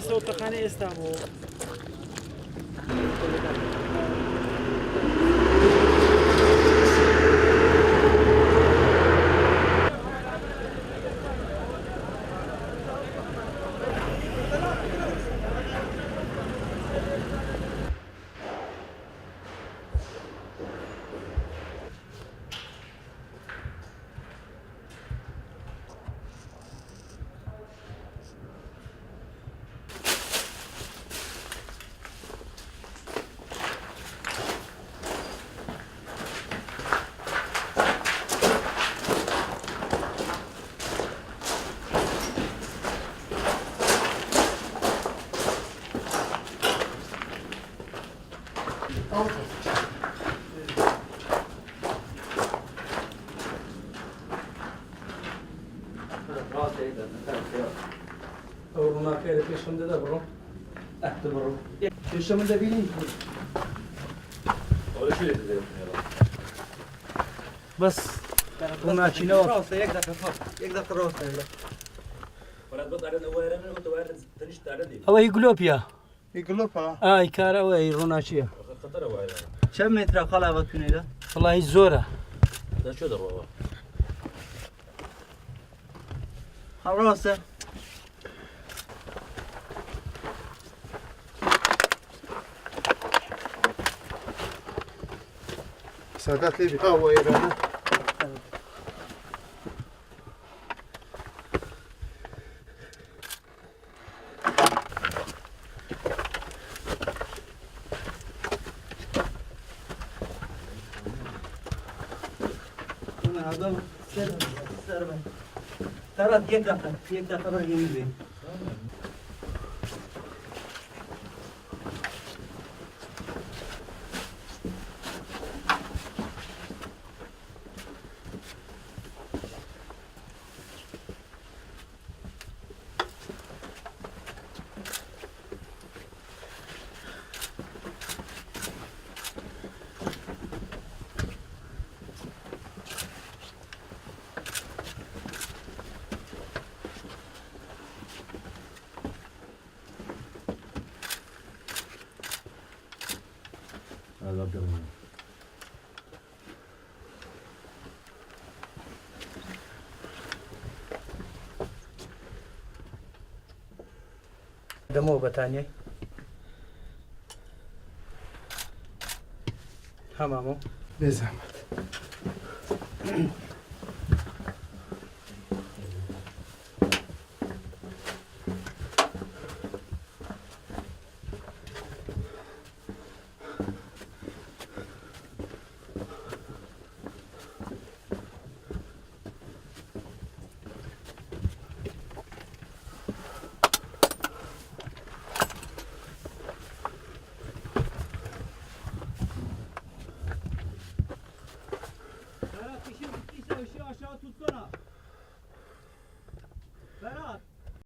سوتخانه استانبول Oruna kere peşimde de bro. Ehti bro. Peşimde bileyim. Öyle şöyle de Bas. Bunun içine var. راسته یک دقیقه یک دقیقه راسته ولا بس على الوارد وتوارد تنش تعرضي Ama iglop ya. يقلب ها Ay kara ve runaçıya. خطر وارد كم متر قلعه تونيلا Vallahi zora. ده شو ده بابا راسته سادات لي بها ويرانا هذا سر ترى یک دقیقه رو میبینی هذا بيرمي Demo bataniye. Tamam o. بزحمت